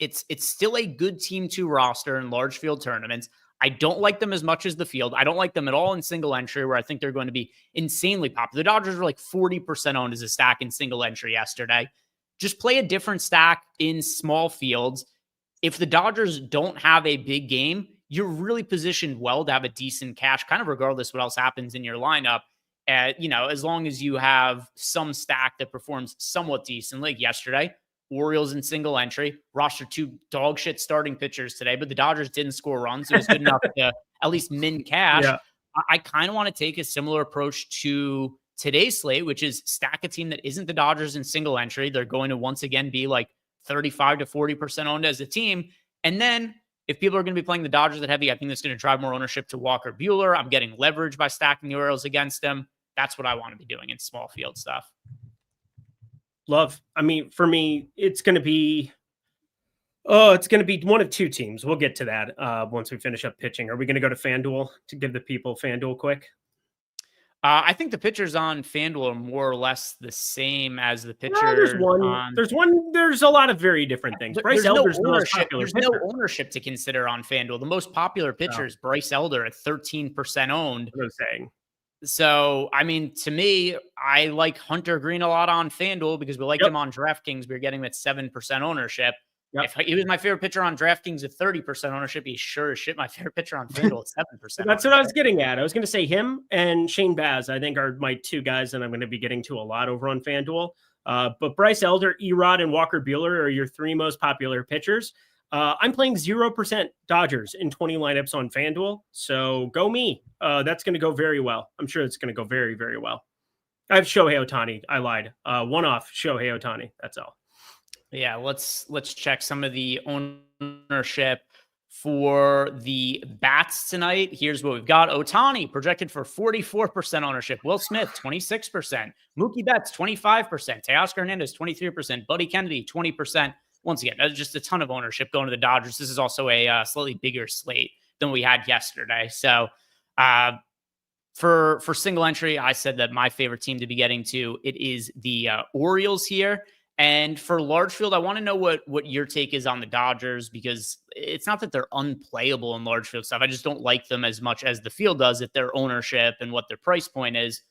it's still a good team to roster in large field tournaments. I don't like them as much as the field. I don't like them at all in single entry, where I think they're going to be insanely popular. The Dodgers were like 40% owned as a stack in single entry yesterday. Just play a different stack in small fields. If the Dodgers don't have a big game, you're really positioned well to have a decent cash, kind of regardless what else happens in your lineup. As long as you have some stack that performs somewhat decent, like yesterday, Orioles in single entry, roster 2 dog shit starting pitchers today, but the Dodgers didn't score runs. So it was good enough to at least min cash. Yeah. I kind of want to take a similar approach to today's slate, which is stack a team that isn't the Dodgers in single entry. They're going to once again be like 35 to 40% owned as a team. And then if people are going to be playing the Dodgers at heavy, I think that's going to drive more ownership to Walker Buehler. I'm getting leverage by stacking the Orioles against them. That's what I want to be doing in small field stuff.
Love. I mean, for me, it's going to be one of two teams. We'll get to that once we finish up pitching. Are we going to go to FanDuel to give the people FanDuel quick?
I think the pitchers on FanDuel are more or less the same as the pitchers.
There's a lot of very different things. Bryce Elder's the most popular pitcher.
There's no ownership to consider on FanDuel. The most popular pitcher is Bryce Elder at 13% owned.
What I'm saying.
So, I mean, to me, I like Hunter Green a lot on FanDuel because we like him on DraftKings. We're getting him at 7% ownership. Yep. If he was my favorite pitcher on DraftKings at 30% ownership, he's sure as shit my favorite pitcher on FanDuel at 7%.
That's what I was getting at. I was going to say him and Shane Baz, I think, are my two guys that I'm going to be getting to a lot over on FanDuel. But Bryce Elder, Erod, and Walker Buehler are your 3 most popular pitchers. I'm playing 0% Dodgers in 20 lineups on FanDuel. So go me. That's going to go very well. I'm sure it's going to go very, very well. I have Shohei Ohtani. I lied. One off Shohei Ohtani. That's all.
Yeah, let's check some of the ownership for the bats tonight. Here's what we've got. Ohtani projected for 44% ownership. Will Smith, 26%. Mookie Betts, 25%. Teoscar Hernandez, 23%. Buddy Kennedy, 20%. Once again, that's just a ton of ownership going to the Dodgers. This is also a slightly bigger slate than we had yesterday. So for single entry, I said that my favorite team to be getting to, it is the Orioles here. And for large field, I want to know what your take is on the Dodgers, because it's not that they're unplayable in large field stuff. I just don't like them as much as the field does at their ownership and what their price point is.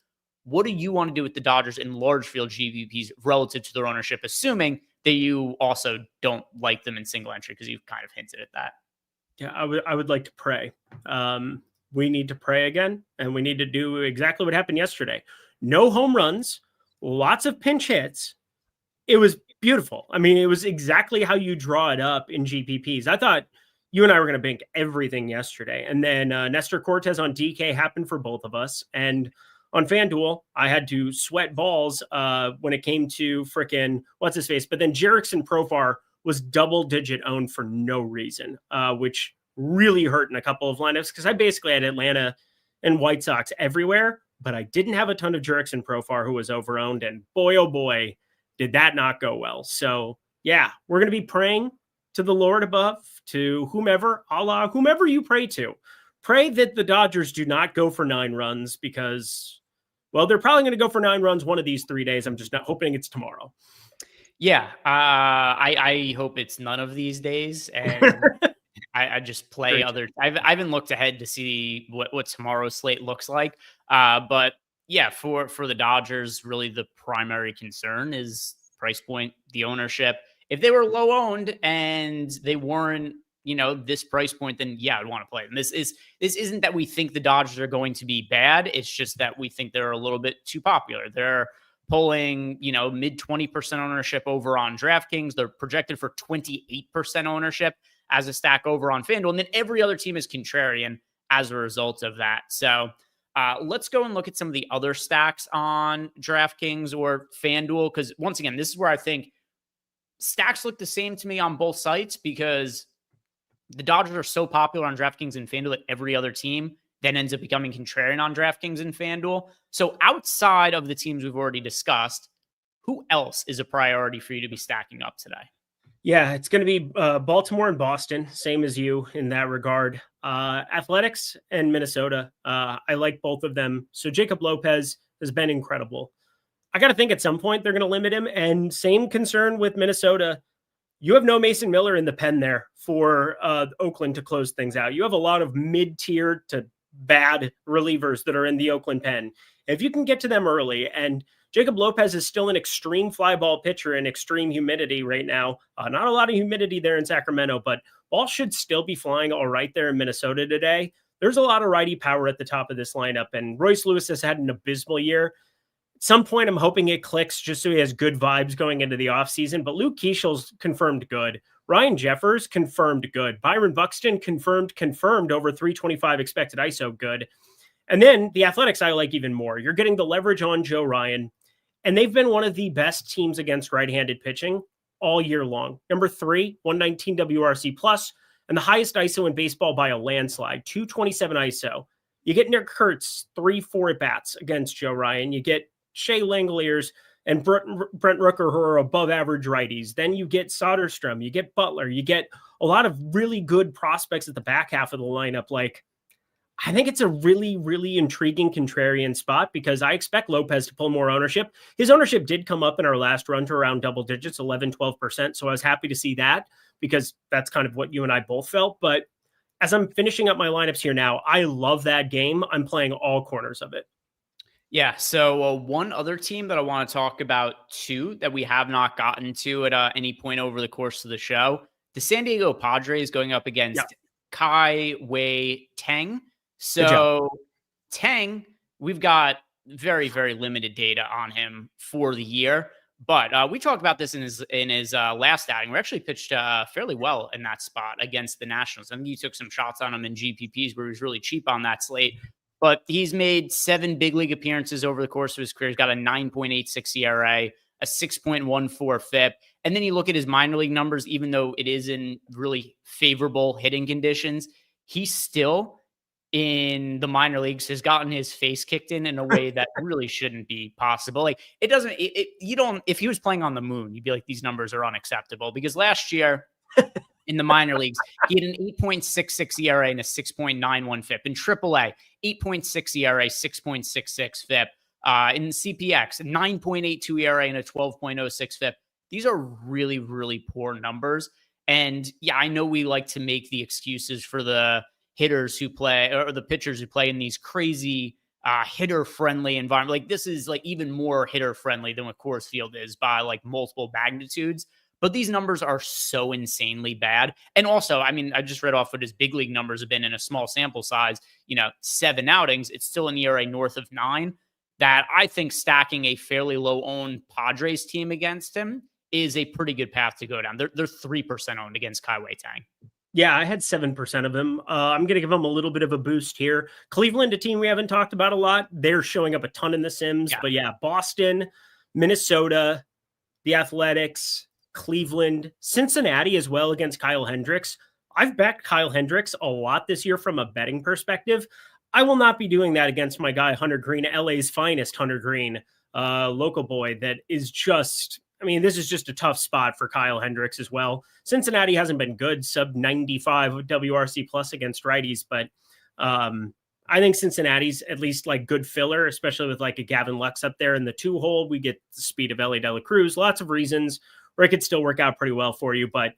What do you want to do with the Dodgers in large field GPPs relative to their ownership, assuming that you also don't like them in single entry because you've kind of hinted at that.
Yeah, I would like to pray. We need to pray again, and we need to do exactly what happened yesterday. No home runs, lots of pinch hits. It was beautiful. I mean, it was exactly how you draw it up in GPPs. I thought you and I were going to bank everything yesterday. And then Nestor Cortez on DK happened for both of us. And on FanDuel, I had to sweat balls when it came to frickin' what's his face. But then Jerickson Profar was double-digit owned for no reason, which really hurt in a couple of lineups because I basically had Atlanta and White Sox everywhere, but I didn't have a ton of Jerickson Profar who was over-owned. And boy, oh boy, did that not go well. So yeah, we're going to be praying to the Lord above, to whomever, Allah, whomever you pray to. Pray that the Dodgers do not go for 9 runs because, well, they're probably going to go for 9 runs one of these 3 days. I'm just not hoping it's tomorrow.
Yeah, I hope it's none of these days, and I just play other. I haven't looked ahead to see what tomorrow's slate looks like, but yeah, for the Dodgers, really the primary concern is price point, the ownership. If they were low owned and they weren't, this price point, then yeah, I'd want to play them. This isn't that we think the Dodgers are going to be bad. It's just that we think they're a little bit too popular. They're pulling, mid 20% ownership over on DraftKings. They're projected for 28% ownership as a stack over on FanDuel. And then every other team is contrarian as a result of that. So let's go and look at some of the other stacks on DraftKings or FanDuel. Because once again, this is where I think stacks look the same to me on both sites because the Dodgers are so popular on DraftKings and FanDuel that every other team then ends up becoming contrarian on DraftKings and FanDuel. So outside of the teams we've already discussed, who else is a priority for you to be stacking up today?
Yeah, it's going to be Baltimore and Boston, same as you in that regard. Athletics and Minnesota, I like both of them. So Jacob Lopez has been incredible. I got to think at some point they're going to limit him. And same concern with Minnesota. You have no Mason Miller in the pen there for Oakland to close things out. You have a lot of mid-tier to bad relievers that are in the Oakland pen. If you can get to them early, and Jacob Lopez is still an extreme fly ball pitcher in extreme humidity right now. Not a lot of humidity there in Sacramento, but ball should still be flying all right there in Minnesota today. There's a lot of righty power at the top of this lineup, and Royce Lewis has had an abysmal year. At some point, I'm hoping it clicks just so he has good vibes going into the offseason, but Luke Keishel's confirmed good. Ryan Jeffers confirmed good. Byron Buxton confirmed over 325 expected ISO good. And then the Athletics I like even more. You're getting the leverage on Joe Ryan, and they've been one of the best teams against right-handed pitching all year long. Number 3, 119 WRC plus, and the highest ISO in baseball by a landslide, 227 ISO. You get Nick Kurtz, 3-4 at-bats against Joe Ryan. You get Shea Langoliers and Brent Rooker, who are above average righties. Then you get Soderstrom, you get Butler, you get a lot of really good prospects at the back half of the lineup. Like, I think it's a really, really intriguing contrarian spot because I expect Lopez to pull more ownership. His ownership did come up in our last run to around double digits, 11, 12%. So I was happy to see that because that's kind of what you and I both felt. But as I'm finishing up my lineups here now, I love that game. I'm playing all corners of it.
Yeah. So one other team that I want to talk about too, that we have not gotten to at any point over the course of the show, the San Diego Padres going up against Kai Wei Teng. So Teng, we've got very, very limited data on him for the year, but we talked about this in his last outing. We actually pitched fairly well in that spot against the Nationals. I think he took some shots on him in GPPs where he was really cheap on that slate. But he's made 7 big league appearances over the course of his career. He's got a 9.86 ERA, a 6.14 FIP. And then you look at his minor league numbers, even though it is in really favorable hitting conditions, he's still in the minor leagues has gotten his face kicked in a way that really shouldn't be possible. Like if he was playing on the moon, you'd be like, these numbers are unacceptable because last year, in the minor leagues, he had an 8.66 ERA and a 6.91 FIP. In AAA, 8.6 ERA, 6.66 FIP. In CPX, 9.82 ERA and a 12.06 FIP. These are really, really poor numbers. And yeah, I know we like to make the excuses for the hitters who play or the pitchers who play in these crazy hitter-friendly environment. Like this is like even more hitter-friendly than what Coors Field is by like multiple magnitudes. But these numbers are so insanely bad. And also, I mean, I just read off what his big league numbers have been in a small sample size, 7 outings. It's still an ERA north of 9. That I think stacking a fairly low owned Padres team against him is a pretty good path to go down. They're 3% owned against Kai Wei Tang.
Yeah, I had 7% of him. I'm going to give him a little bit of a boost here. Cleveland, a team we haven't talked about a lot. They're showing up a ton in the Sims. Yeah. But yeah, Boston, Minnesota, the Athletics, Cleveland, Cincinnati as well against Kyle Hendricks. I've backed Kyle Hendricks a lot this year from a betting perspective. I will not be doing that against my guy, Hunter Green, LA's finest Hunter Green, local boy that is just... I mean, this is just a tough spot for Kyle Hendricks as well. Cincinnati hasn't been good, sub 95 WRC plus against righties, but I think Cincinnati's at least like good filler, especially with like a Gavin Lux up there in the 2-hole. We get the speed of Ellie De La Cruz, lots of reasons where it could still work out pretty well for you. But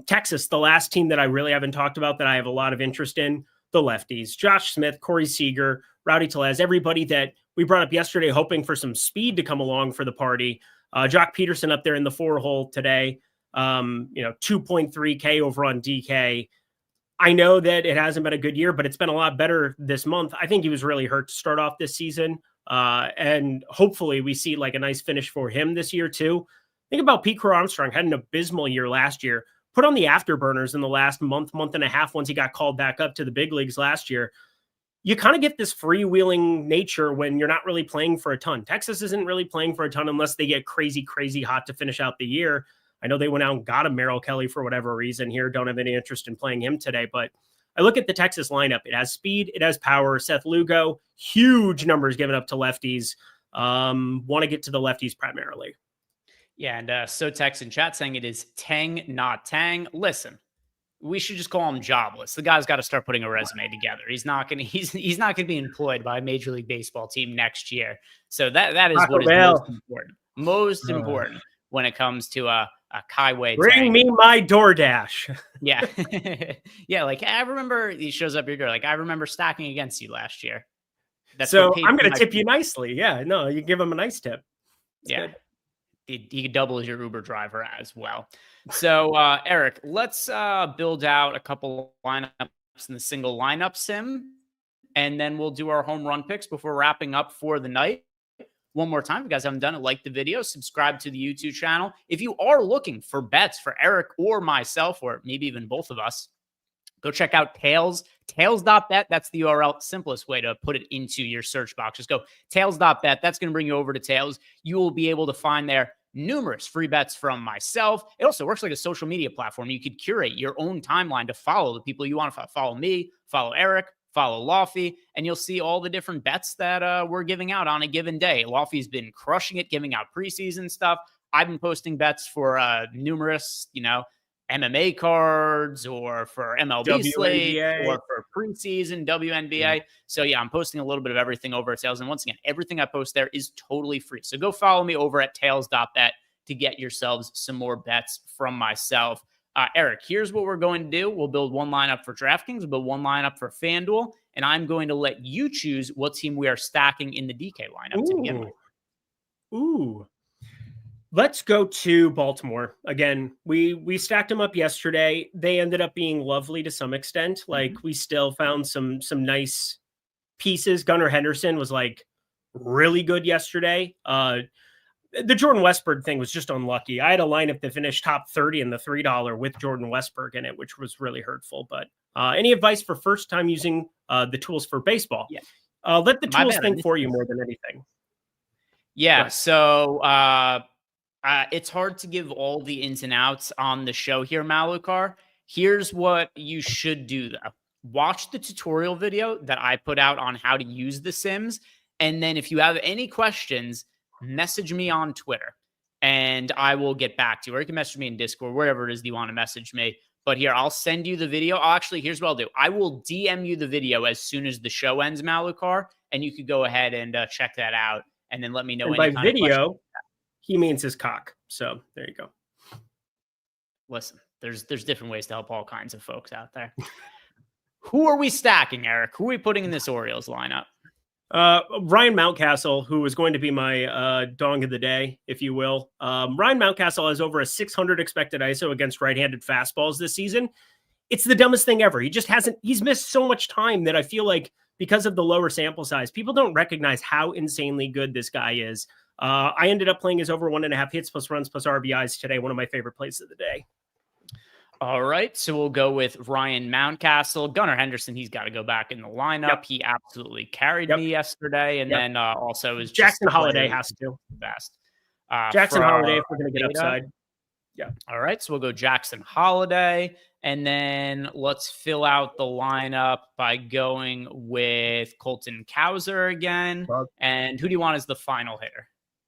Texas, the last team that I really haven't talked about that I have a lot of interest in, the lefties, Josh Smith, Corey Seager, Rowdy Tellez, everybody that we brought up yesterday, hoping for some speed to come along for the party. Jock Peterson up there in the 4-hole today, 2.3K over on DK. I know that it hasn't been a good year, but it's been a lot better this month. I think he was really hurt to start off this season. And hopefully we see like a nice finish for him this year too. Think about Pete Crow Armstrong had an abysmal year last year, put on the afterburners in the last month and a half once he got called back up to the big leagues last year. You kind of get this freewheeling nature when you're not really playing for a ton. Texas isn't really playing for a ton unless they get crazy, crazy hot to finish out the year. I know they went out and got a Merrill Kelly for whatever reason here. Don't have any interest in playing him today, but I look at the Texas lineup. It has speed. It has power. Seth Lugo, huge numbers given up to lefties. Want to get to the lefties primarily.
Yeah. And so Tex in chat saying it is Tang, not Tang. Listen, we should just call him jobless. The guy's got to start putting a resume together. He's not going to be employed by a Major League Baseball team next year. So that is what is most important. Most important when it comes to a Kai Wei Tang.
Bring me my DoorDash.
Yeah. Yeah. Like I remember he shows up your door. Like I remember stacking against you last year.
So I'm going to tip you nicely. Yeah. No, you give him a nice tip.
That's good. He could double as your Uber driver as well. So, Eric, let's build out a couple lineups in the single lineup sim, and then we'll do our home run picks before wrapping up for the night. One more time, if you guys haven't done it, like the video, subscribe to the YouTube channel. If you are looking for bets for Eric or myself, or maybe even both of us, go check out Tails, tails.bet. That's the URL, simplest way to put it into your search box. Just go tails.bet. That's going to bring you over to Tails. You will be able to find there numerous free bets from myself. It also works like a social media platform. You could curate your own timeline to follow the people you want to follow. Me, follow Eric, follow Lofty, and you'll see all the different bets that we're giving out on a given day. Lofty's been crushing it, giving out preseason stuff. I've been posting bets for numerous, MMA cards or for MLB slate or for preseason WNBA. So yeah, I'm posting a little bit of everything over at Tails. And once again, everything I post there is totally free. So go follow me over at tails.bet to get yourselves some more bets from myself. Eric, here's what we're going to do. We'll build one lineup for DraftKings, we'll build one lineup for FanDuel, and I'm going to let you choose what team we are stacking in the DK lineup to begin with.
Ooh. Let's go to Baltimore. Again, we stacked them up yesterday. They ended up being lovely to some extent. Like we still found some nice pieces. Gunnar Henderson was like really good yesterday. The Jordan Westberg thing was just unlucky. I had a lineup that finished top 30 in the $3 with Jordan Westberg in it, which was really hurtful. But any advice for first time using the tools for baseball?
Yeah.
Let the tools think for you more than anything.
Yeah. So it's hard to give all the ins and outs on the show here, Malukar. Here's what you should do, though. Watch the tutorial video that I put out on how to use the Sims. And then if you have any questions, message me on Twitter and I will get back to you. Or you can message me in Discord, wherever it is that you want to message me. But here, I'll send you the video. Here's what I'll do. I will DM you the video as soon as the show ends, Malukar, and you could go ahead and check that out and then let me know.
And by video, he means his cock. So there you go.
Listen, there's different ways to help all kinds of folks out there. Who are we stacking, Eric? Who are we putting in this Orioles lineup?
Ryan Mountcastle, who is going to be my dong of the day, if you will. Ryan Mountcastle has over a 600 expected ISO against right-handed fastballs this season. It's the dumbest thing ever. He's missed so much time that I feel like because of the lower sample size, people don't recognize how insanely good this guy is. I ended up playing his over 1.5 hits plus runs plus RBIs today. One of my favorite plays of the day.
All right, so we'll go with Ryan Mountcastle. Gunnar Henderson, he's got to go back in the lineup.
Yep.
He absolutely carried me yesterday, and then also is
Jackson Holiday has to
best.
Jackson Holiday, if we're going to get upside.
Yeah. All right, so we'll go Jackson Holiday, and then let's fill out the lineup by going with Colton Cowser again. And who do you want as the final hitter?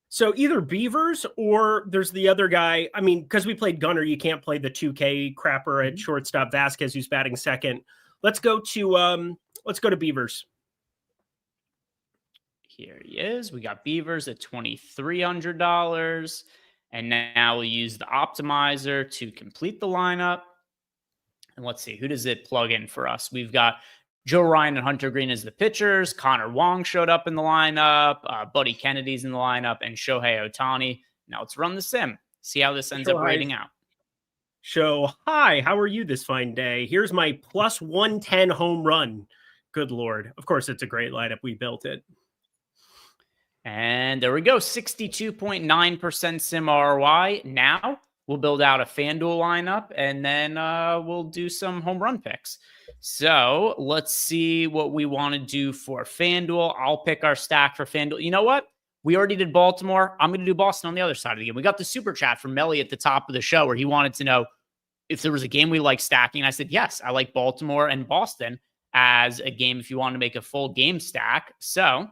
So either Beavers or there's the other guy. I mean, because we played Gunner, you can't play the 2K crapper at shortstop Vasquez, who's batting second. Let's go to Beavers.
Here he is. We got Beavers at $2,300. And now we'll use the optimizer to complete the lineup. And let's see, who does it plug in for us? We've got Joe Ryan and Hunter Green as the pitchers. Connor Wong showed up in the lineup. Buddy Kennedy's in the lineup, and Shohei Ohtani. Now let's run the sim. See how this ends up rating out.
Hi, how are you this fine day? Here's my plus 110 home run. Good Lord. Of course, it's a great lineup. We built it.
And there we go. 62.9% sim ROI. Now we'll build out a FanDuel lineup, and then we'll do some home run picks. So let's see what we want to do for FanDuel. I'll pick our stack for FanDuel. You know what? We already did Baltimore. I'm going to do Boston on the other side of the game. We got the super chat from Melly at the top of the show where he wanted to know if there was a game we like stacking. I said, yes, I like Baltimore and Boston as a game if you want to make a full game stack. So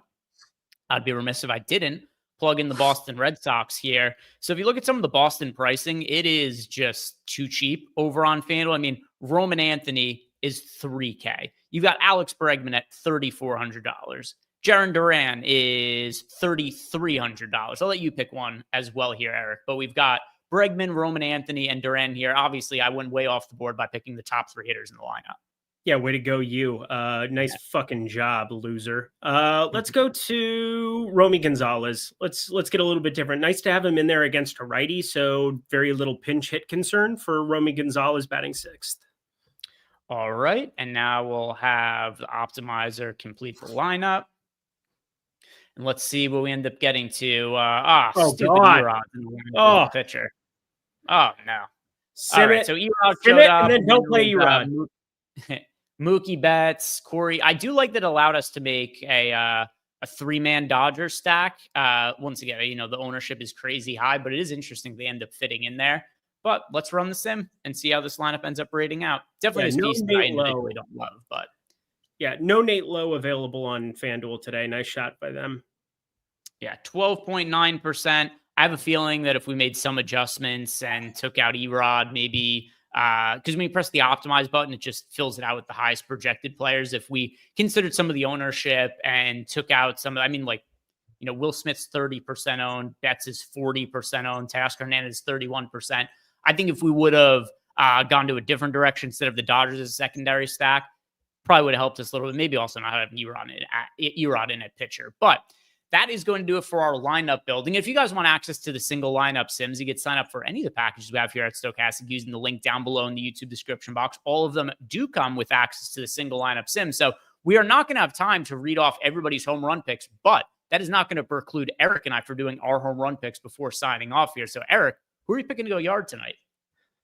I'd be remiss if I didn't plug in the Boston Red Sox here. So if you look at some of the Boston pricing, it is just too cheap over on FanDuel. I mean, Roman Anthony is $3K. You've got Alex Bregman at $3,400. Jarren Duran is $3,300. I'll let you pick one as well here, Eric. But we've got Bregman, Roman Anthony, and Duran here. Obviously, I went way off the board by picking the top three hitters in the lineup.
Yeah, way to go, you. Nice fucking job, loser. Let's go to Romy Gonzalez. Let's get a little bit different. Nice to have him in there against a righty, so very little pinch hit concern for Romy Gonzalez batting sixth.
All right, and now we'll have the optimizer complete the lineup. And let's see what we end up getting to. Stupid Erod in the pitcher. Oh, no. All right, so Erod showed up.
And then don't play Erod.
Mookie Betts, Corey. I do like that it allowed us to make a three-man Dodgers stack. Once again, the ownership is crazy high, but it is interesting they end up fitting in there. But let's run the sim and see how this lineup ends up rating out. Definitely is piece that I individually don't love, but
yeah, no Nate Lowe available on FanDuel today. Nice shot by them.
Yeah, 12.9%. I have a feeling that if we made some adjustments and took out Erod, maybe because when you press the optimize button, it just fills it out with the highest projected players. If we considered some of the ownership and took out some of, Will Smith's 30% owned, Betts is 40% owned, Teoscar Hernandez is 31%. I think if we would have gone to a different direction instead of the Dodgers as a secondary stack, probably would have helped us a little bit. Maybe also not having Erod in at pitcher. But that is going to do it for our lineup building. If you guys want access to the single lineup sims, you get signed up for any of the packages we have here at Stokastic using the link down below in the YouTube description box. All of them do come with access to the single lineup sim. So we are not going to have time to read off everybody's home run picks, but that is not going to preclude Eric and I from doing our home run picks before signing off here. So Eric, who are you picking to go yard tonight?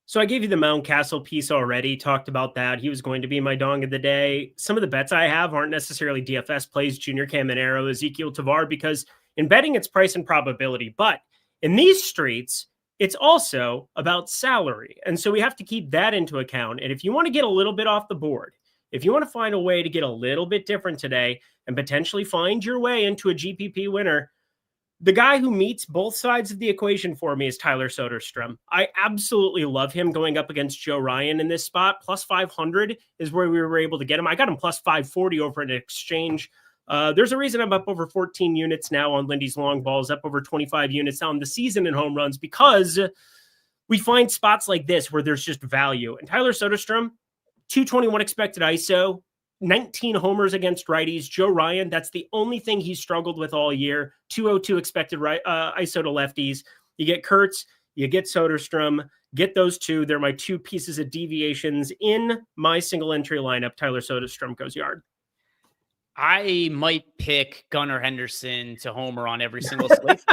So I gave you the Mountcastle piece already, talked about that. He was going to be my dong of the day. Some of the bets I have aren't necessarily DFS plays, Junior Caminero, Ezequiel Tovar, because in betting, it's price and probability. But in these streets, it's also about salary. And so we have to keep that into account. And if you want to get a little bit off the board, if you want to find a way to get a little bit different today and potentially find your way into a GPP winner, the guy who meets both sides of the equation for me is Tyler Soderstrom. I absolutely love him going up against Joe Ryan in this spot. Plus 500 is where we were able to get him. I got him plus 540 over an exchange. There's a reason I'm up over 14 units now on Lindy's long balls, up over 25 units now in the season in home runs, because we find spots like this where there's just value. And Tyler Soderstrom, 221 expected ISO, 19 homers against righties. Joe Ryan, that's the only thing he's struggled with all year. 202 expected ISO to lefties. You get Kurtz, you get Soderstrom, get those two. They're my two pieces of deviations in my single entry lineup. Tyler Soderstrom goes yard.
I might pick Gunnar Henderson to homer on every single slate.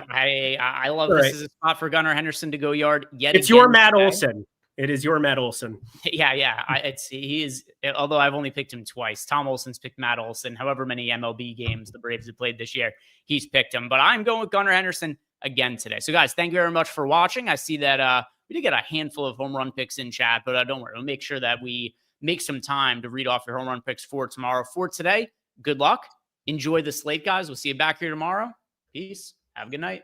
I love this as a spot for Gunnar Henderson to go yard yet
It's your Matt Olson. It is your Matt Olson.
Yeah. He is, although I've only picked him twice. Tom Olson's picked Matt Olson. However many MLB games the Braves have played this year, he's picked him. But I'm going with Gunnar Henderson again today. So guys, thank you very much for watching. I see that we did get a handful of home run picks in chat, but don't worry. We'll make sure that we make some time to read off your home run picks for tomorrow. For today, good luck. Enjoy the slate, guys. We'll see you back here tomorrow. Peace. Have a good night.